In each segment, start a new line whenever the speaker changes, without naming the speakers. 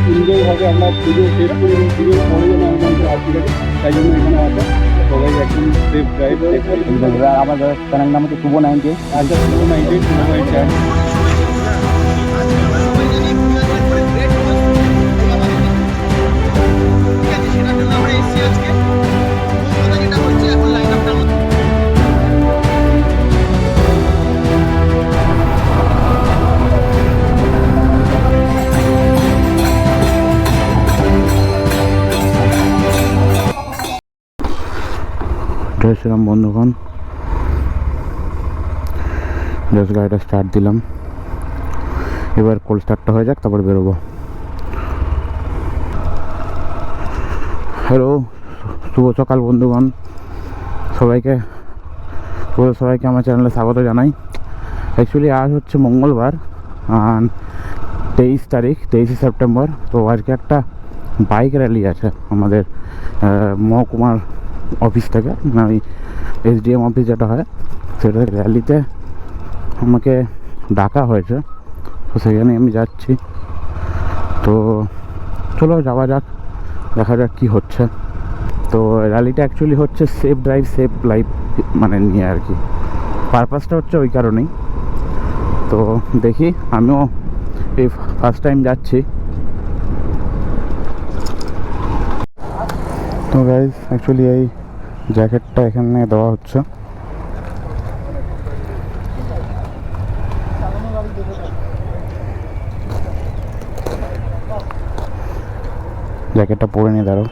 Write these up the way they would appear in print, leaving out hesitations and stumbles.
সুন্দরভাবে আমরা পুজো শেষ করি এবং পুজোর পরে যেন আমাদের আসবে, তাই জন্য এখানে আসা। সবাই একদম সেফ ড্রাইভ। আমাদের চ্যানেল নাম হচ্ছে শুভ90। আচ্ছা, শুভ90 চ্যানেল। জয় শ্রীরাম বন্ধুগণ, জাস্ট গাড়িটা স্টার্ট দিলাম, এবার কোল্ড স্টার্টটা হয়ে যাক, তারপর বেরোবো। হ্যালো, শুভ সকাল বন্ধুগণ, সবাইকে আমার চ্যানেলে স্বাগত জানাই। অ্যাকচুয়ালি আজ হচ্ছে মঙ্গলবার, 23 তারিখ, 23 সেপ্টেম্বর। তো আজকে একটা বাইক র্যালি আছে আমাদের মহকুমার অফিস থেকে, ওই SDM অফিস যেটা হয়, সেটা র্যালিতে আমাকে ডাকা হয়েছে। তো সেখানে আমি যাচ্ছি। তো চলো যাওয়া যাক, দেখা যাক কী হচ্ছে। তো র্যালিটা অ্যাকচুয়ালি হচ্ছে সেফ ড্রাইভ সেফ লাইফ মানে নিয়ে আর কি, পারপাসটা হচ্ছে ওই কারণেই। তো দেখি, আমিও এই ফার্স্ট টাইম যাচ্ছি। তো গাইজ, অ্যাকচুয়ালি এই জ্যাকেটটা এখানে দেওয়া হচ্ছে। জ্যাকেটটা পরে নিয়ে দাঁড়াও।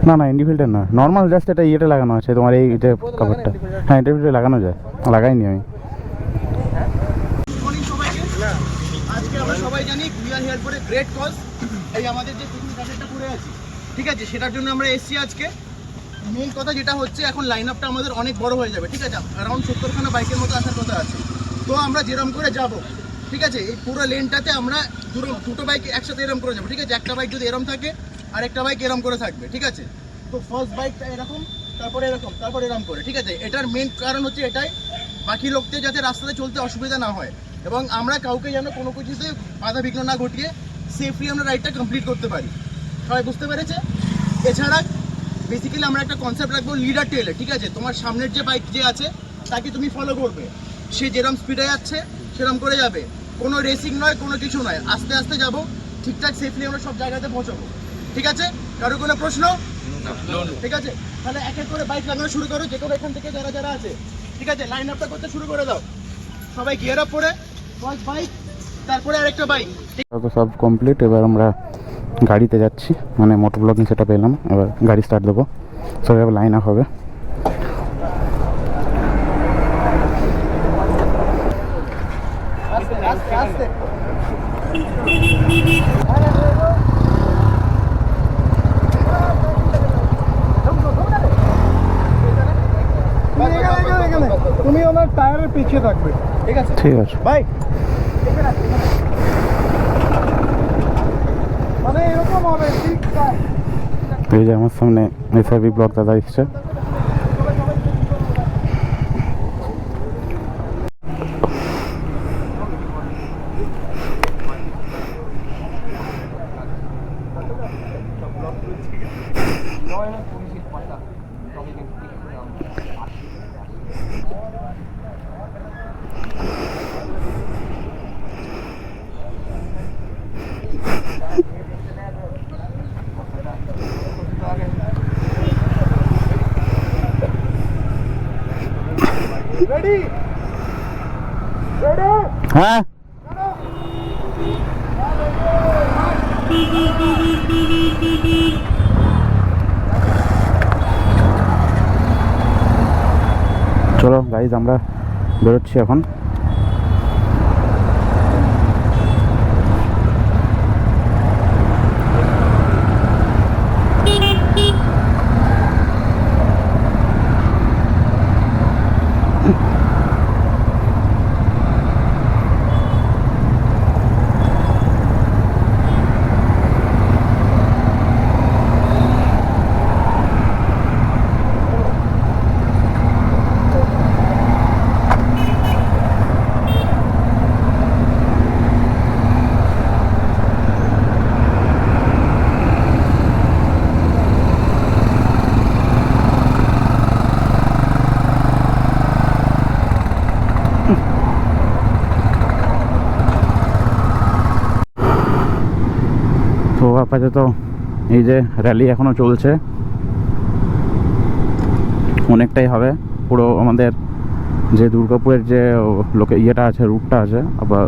না না, এন্ডি ফিল্টার না, নর্মাল জাস্ট এটা ইয়েটা লাগানো আছে তোমার, এই যে কাভারটা। হ্যাঁ, এন্ডি ফিল্টার লাগানো যায়, লাগাইনি আমি।
আজকে আমরা সবাই জানি we are here for a great cause. এই আমাদের যে প্রথম জ্যাকেটটা পরে আছে, ঠিক আছে, সেটার জন্য আমরা এসছি আজকে। মেন কথা যেটা হচ্ছে, এখন লাইন আপটা আমাদের অনেক বড় হয়ে যাবে, ঠিক আছে, অ্যারাউন্ড 70খানা বাইকের মতো আসার কথা আছে। তো আমরা যেরকম করে যাব, ঠিক আছে, এই পুরো লেনটাতে আমরা দুটো বাইক একসাথে এরম করে যাবো, ঠিক আছে। একটা বাইক যদি এরম থাকে আর একটা বাইক এরম করে থাকবে, ঠিক আছে। তো ফার্স্ট বাইকটা এরকম, তারপরে এরকম, তারপরে এরম করে, ঠিক আছে। এটার মেন কারণ হচ্ছে এটাই, বাকি লোকদের যাতে রাস্তাতে চলতে অসুবিধা না হয় এবং আমরা কাউকে যেন কোনো কিছুতে বাধা বিঘ্ন না ঘটিয়ে সেফলি আমরা রাইডটা কমপ্লিট করতে পারি। সবাই বুঝতে পেরেছে? এছাড়া বেসিক্যালি আমরা একটা কনসেপ্ট রাখবো লিডার টেলে, ঠিক আছে। তোমার সামনের যে বাইক যে আছে তাকে তুমি ফলো করবে, সে যেরকম স্পিডে যাচ্ছে সেরকম করে যাবে, কোনো রেসিং নয়, কোনো কিছু নয়, আস্তে আস্তে যাবো, ঠিকঠাক সেফলি আমরা সব জায়গাতে পৌঁছাবো, ঠিক আছে। কারো কোনো প্রশ্ন? ঠিক আছে, তাহলে এক এক করে বাইক লাগানো শুরু করো, যে কোনো এখান থেকে যারা যারা আছে, ঠিক আছে, লাইন আপটা করতে শুরু করে দাও। সবাই গিয়ার আপ করে ফার্স্ট বাইক, তারপরে আরেকটা বাইক।
তো সব কমপ্লিট, এবার আমরা গাড়িতে যাচ্ছি, মানে মোটর ব্লগিং সেটা পেলাম, এবার গাড়ি স্টার্ট দেবো, সবাই এবার লাইন আপ হবে।
তুমি ওনার টায়ারের পিছিয়ে থাকবে, ঠিক আছে?
ঠিক আছে
ভাই, মানে এরকম হবে, ঠিক আছে।
এই যে আমার সামনে SRB ব্লগ দাদা এসছে।
রেডি? রেডি?
হ্যাঁ, চলো গাইজ আমরা বেরোচ্ছি এখন। তো আপাতত এই যে র্যালি এখনো চলছে, অনেকটাই হবে। পুরো আমাদের যে দুর্গাপুরের যে ইয়েটা আছে, রুটটা আছে, আবার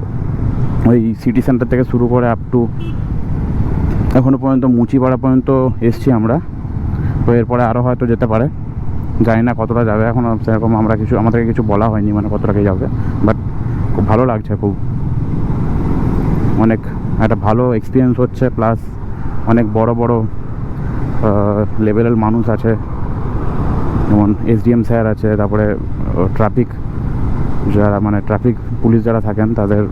ওই সিটি সেন্টার থেকে শুরু করে আপ টু এখনো পর্যন্ত মুচিপাড়া পর্যন্ত এসছি আমরা। তো এরপরে আরও হয়তো যেতে পারে, জানি না কতটা যাবে এখনও সেরকম আমাদেরকে কিছু বলা হয়নি, মানে কতটা কি যাবে। বাট খুব ভালো লাগছে, খুব অনেক একটা ভালো এক্সপিরিয়েন্স হচ্ছে। প্লাস অনেক বড় বড় লেভেলের মানুষ আছে, যেমন এসডিএম স্যার আছে, তারপরে ট্রাফিক যারা মানে ট্রাফিক পুলিশ যারা থাকেন তাদের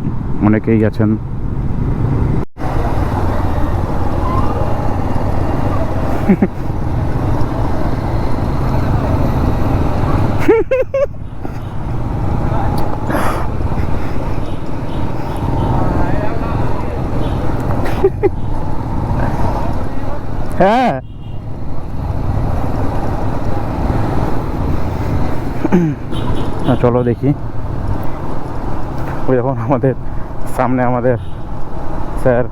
অনেকেই আছেন। হ্যাঁ চলো দেখি। ওই দেখুন আমাদের সামনে আমাদের স্যার।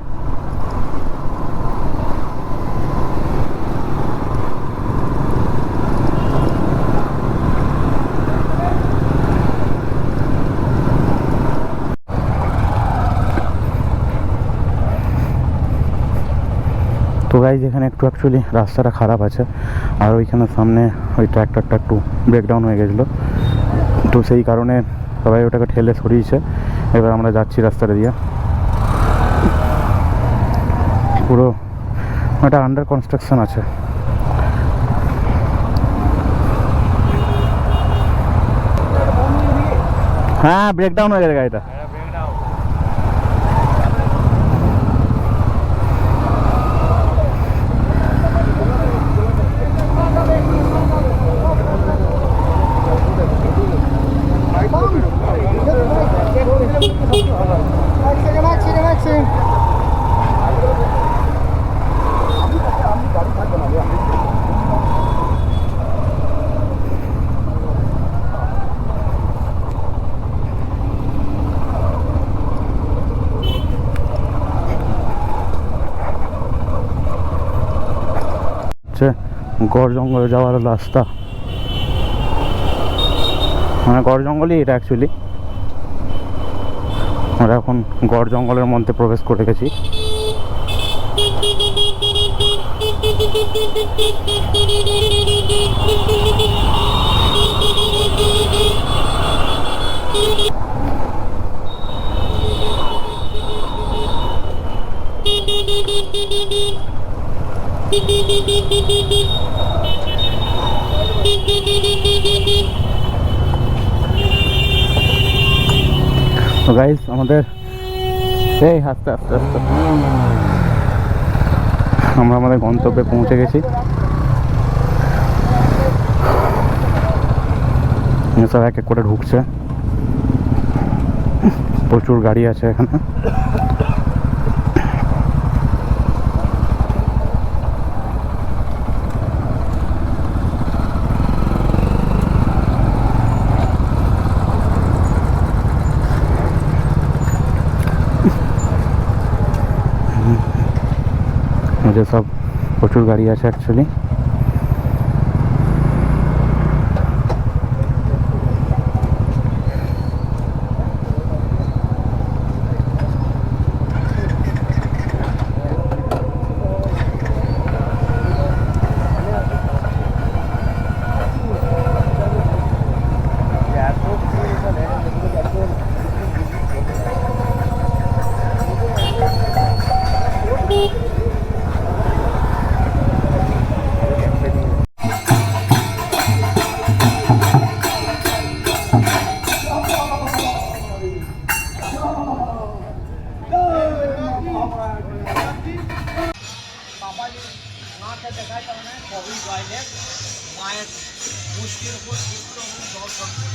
তো গাইজ এখানে একটু অ্যাকচুয়ালি রাস্তাটা খারাপ আছে, আর ওইখানে সামনে ওই ট্র্যাক্টরটা একটু ব্রেকডাউন হয়ে গেছিলো, তো সেই কারণে সবাই ওটাকে ঠেলে সরিয়েছে। এবার আমরা যাচ্ছি রাস্তাটা দিয়ে। পুরো এটা আন্ডার কনস্ট্রাকশন আছে। হ্যাঁ ব্রেকডাউন হয়ে গেছে গাড়িটা। গড় জঙ্গলে যাওয়ার রাস্তা, মানে গড় জঙ্গলই এটা অ্যাকচুয়ালি। আমরা এখন গড় জঙ্গলের মধ্যে প্রবেশ করে গেছি। তো গাইস আমাদের এই আস্তে আস্তে আস্তে আমরা আমাদের গন্তব্যে পৌঁছে গেছি। সব এক এক করে ঢুকছে, প্রচুর গাড়ি আছে এখানে। मुझे सब प्रचुर गाड़ी আছে অ্যাকচুয়ালি।
মাকে দেখায় তার মানে কবি জয়দেব মায়ের মুষ্টির উপর চিত্র এবং জল সম্পন্ন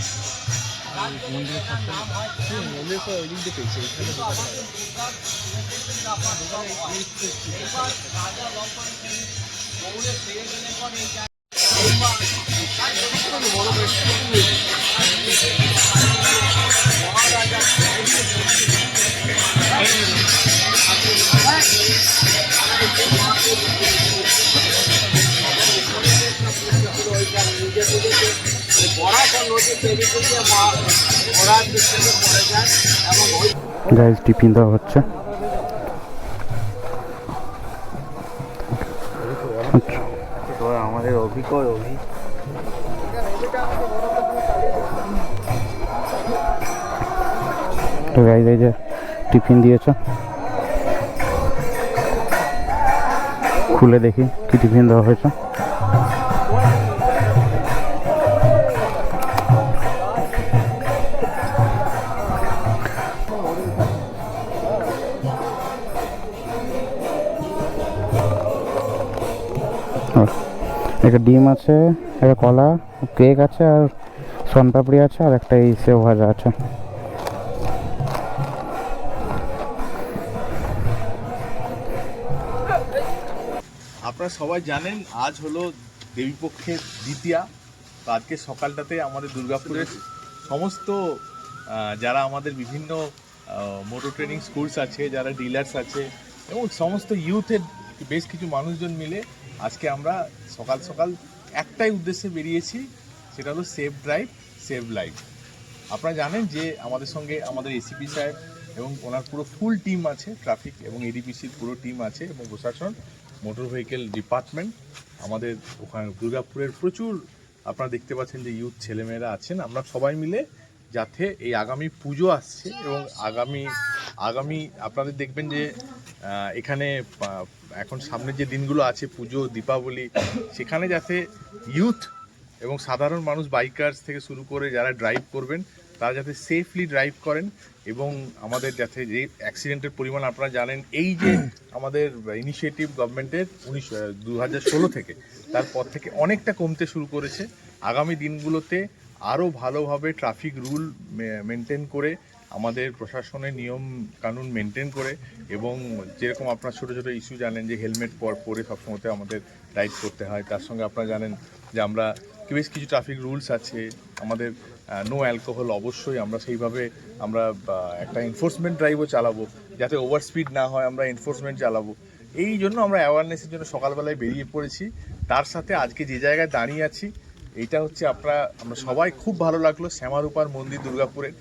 নাম হয় কিন্তু আমাদের দুর্গার এইবার রাজা লক্ষণ সিং দৌড়ে ফিরে গেলে পরে
গাইজ টিফিন দেওয়া হচ্ছে।
আমাদের অভিজ্ঞ
তো গাইজ এই যে টিফিন দিয়েছে, খুলে দেখি কি টিফিন দেওয়া হয়েছে। একটা ডিম আছে, একটা কলা, কেক আছে, আর সোনপাপড়ি আছে, আর একটা এই সেও ভাজা আছে।
আপনারা সবাই জানেন আজ হলো দেবীপক্ষের দ্বিতীয়া। তো আজকে সকালটাতে আমাদের দুর্গাপুরের সমস্ত যারা আমাদের বিভিন্ন মোটর ট্রেনিং স্কুলস আছে, যারা ডিলার্স আছে এবং সমস্ত ইউথের বেশ কিছু মানুষজন মিলে আজকে আমরা সকাল সকাল একটাই উদ্দেশ্যে বেরিয়েছি, সেটা হলো সেফ ড্রাইভ সেভ লাইফ। আপনারা জানেন যে আমাদের সঙ্গে আমাদের এসিপি সাহেব এবং ওনার পুরো ফুল টিম আছে, ট্রাফিক এবং এডিপিসির পুরো টিম আছে এবং প্রশাসন, মোটর ভেহিকেল ডিপার্টমেন্ট। আমাদের ওখানে দুর্গাপুরের প্রচুর আপনারা দেখতে পাচ্ছেন যে ইউথ ছেলেমেয়েরা আছেন। আমরা সবাই মিলে যাতে এই আগামী পুজো আসছে এবং আগামী আপনাদের দেখবেন যে এখানে এখন সামনে যে দিনগুলো আছে পুজো, দীপাবলি, সেখানে যাতে ইউথ এবং সাধারণ মানুষ, বাইকার্স থেকে শুরু করে যারা ড্রাইভ করবেন তারা যাতে সেফলি ড্রাইভ করেন এবং আমাদের যাতে যে অ্যাক্সিডেন্টের পরিমাণ আপনারা জানেন এই যে আমাদের ইনিশিয়েটিভ গভর্নমেন্টের 2016 থেকে, তারপর থেকে অনেকটা কমতে শুরু করেছে। আগামী দিনগুলোতে আরও ভালোভাবে ট্রাফিক রুল মেনটেন করে, আমাদের প্রশাসনের নিয়ম কানুন মেনটেন করে এবং যেরকম আপনারা ছোটো ছোটো ইস্যু জানেন যে হেলমেট পরে সবসময় আমাদের রাইড করতে হয়। তার সঙ্গে আপনারা জানেন যে আমরা বেশ কিছু ট্রাফিক রুলস আছে আমাদের, নো অ্যালকোহল অবশ্যই আমরা সেইভাবে আমরা একটা এনফোর্সমেন্ট ড্রাইভও চালাবো যাতে ওভার স্পিড না হয়, আমরা এনফোর্সমেন্ট চালাবো। এই জন্য আমরা অ্যাওয়ারনেসের জন্য সকালবেলায় বেরিয়ে পড়েছি। তার সাথে আজকে যে জায়গায় দাঁড়িয়ে আছি এইটা হচ্ছে আমরা সবাই খুব ভালো লাগলো, শ্যামারূপার মন্দির দুর্গাপুরের।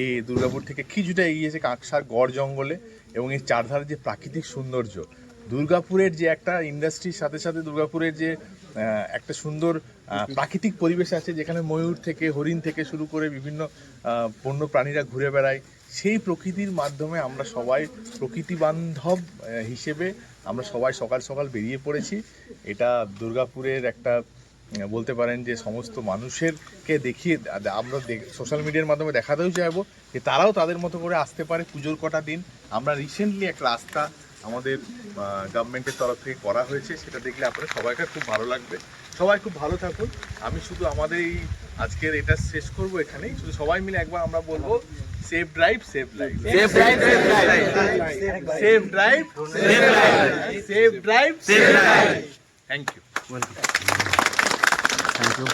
এই দুর্গাপুর থেকে কিছুটা এগিয়েছে কাঁকসার গড় জঙ্গলে এবং এই চারধারে যে প্রাকৃতিক সৌন্দর্য, দুর্গাপুরের যে একটা ইন্ডাস্ট্রির সাথে সাথে দুর্গাপুরের যে একটা সুন্দর প্রাকৃতিক পরিবেশ আছে, যেখানে ময়ূর থেকে হরিণ থেকে শুরু করে বিভিন্ন বন্য প্রাণীরা ঘুরে বেড়ায়, সেই প্রকৃতির মাধ্যমে আমরা সবাই প্রকৃতি বান্ধব হিসেবে আমরা সবাই সকাল সকাল বেরিয়ে পড়েছি। এটা দুর্গাপুরের একটা বলতে পারেন যে সমস্ত মানুষেরকে দেখিয়ে আমরা সোশ্যাল মিডিয়ার মাধ্যমে দেখাতেও চাইবো যে তারাও তাদের মতো করে আসতে পারে পুজোর কটা দিন। আমরা রিসেন্টলি একটা রাস্তা আমাদের গভর্নমেন্টের তরফ থেকে করা হয়েছে, সেটা দেখলে আপনাদের সবাইকার খুব ভালো লাগবে। সবাই খুব ভালো থাকুন। আমি শুধু আমাদের এই আজকের এটা শেষ করবো এখানেই, শুধু সবাই মিলে একবার আমরা বলবো safe drive save life, safe drive save life, safe drive save life, safe drive save life. Thank you.
Thank you.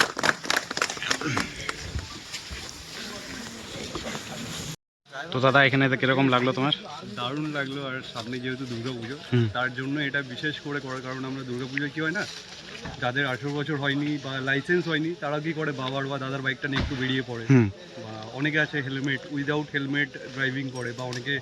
তো দাদা এখানে কিরকম লাগলো তোমার?
দারুণ লাগলো। আর সামনে যেহেতু দুর্গাপুজো, তার জন্য এটা বিশেষ করে করার কারণ আমরা দুর্গাপুজোয় কী হয় না, যাদের 18 বছর হয়নি বা লাইসেন্স হয়নি তারা কি করে বাবার বা দাদার বাইকটা নিয়ে একটু বেরিয়ে পড়ে, বা অনেকে আছে হেলমেট উইদাউট হেলমেট ড্রাইভিং করে, বা অনেকে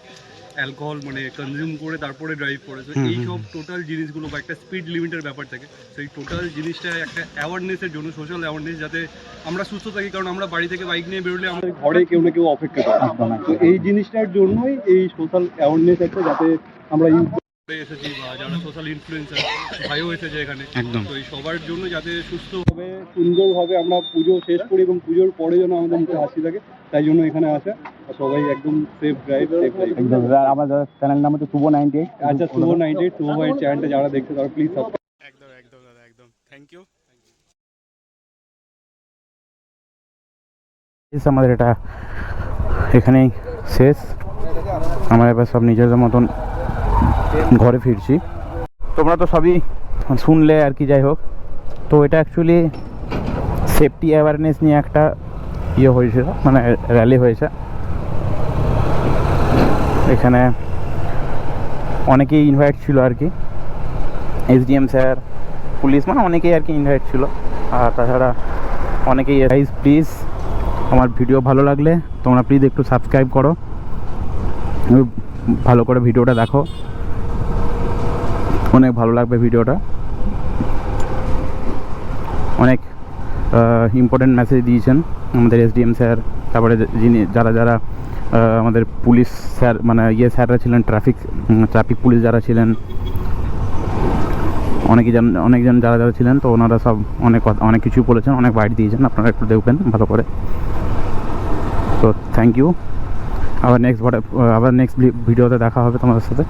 অ্যালকোহল মানে কনজিউম করে তারপরে ড্রাইভ করে। তো এইসব টোটাল জিনিসগুলো বা একটা স্পিড লিমিটের ব্যাপার থাকে, সেই টোটাল জিনিসটা একটা অ্যাওয়ারনেসের জন্য, সোশ্যাল অ্যাওয়ারনেস, যাতে আমরা সুস্থ থাকি। কারণ আমরা বাড়ি থেকে বাইক নিয়ে বেরোলে আমাদের ঘরে কেউ না কেউ অপেক্ষা করে, তো এই জিনিসটার জন্যই এই সোশ্যাল অ্যাওয়ারনেস একটা, যাতে আমরা এসেছি বা যারা সোশ্যাল ইনফ্লুয়েন্সার ভাইও এসেছে এখানে,
একদম।
তো এই সবার জন্য যাতে সুস্থভাবে সুন্দরভাবে আমরা পুজো শেষ করি এবং পুজোর পরে যেন আমাদের মুখে হাসি থাকে, তাই জন্য এখানে আসা। আর সবাই একদম সেফ ড্রাইভ।
একদম। আমার চ্যানেল নাম হচ্ছে শুভ 98।
আচ্ছা, শুভ 98, শুভ ভাইয়ের চ্যানেলটা যারা দেখছে তারা প্লিজ সাবস্ক্রাইব।
একদম একদম দাদা, একদম থ্যাংক ইউ।
আমাদের এটা এখানেই শেষ। আমরা এবার সব নিজেদের মতন ঘরে ফিরছি। তোমরা তো সবই শুনলে আর কি, যাই হোক। তো এটা অ্যাকচুয়ালি সেফটি অ্যাওয়ারনেস নিয়ে একটা ইয়ে হয়েছিল, মানে র্যালি হয়েছে। এখানে অনেকেই ইনভাইট ছিল আর কি, এসডিএম স্যার, পুলিশ, মানে অনেকেই আর কি ইনভাইট ছিল। আর তাছাড়া অনেকেই। গাইস প্লিজ আমার ভিডিও ভালো লাগলে তোমরা প্লিজ একটু সাবস্ক্রাইব করো, ভালো করে ভিডিওটা দেখো, অনেক ভালো লাগবে ভিডিওটা। অনেক ইম্পর্টেন্ট মেসেজ দিয়েছেন আমাদের এসডিএম স্যার, তারপরে যিনি যারা আমাদের পুলিশ স্যার, মানে স্যাররা ছিলেন, ট্রাফিক পুলিশ যারা ছিলেন, অনেকজন যারা ছিলেন, তো ওনারা সব অনেক কিছু বলেছেন, অনেক বাইট দিয়েছেন। আপনারা একটু দেখবেন ভালো করে। তো থ্যাংক ইউ। আবার নেক্সট ভিডিওতে দেখা হবে তোমাদের সাথে।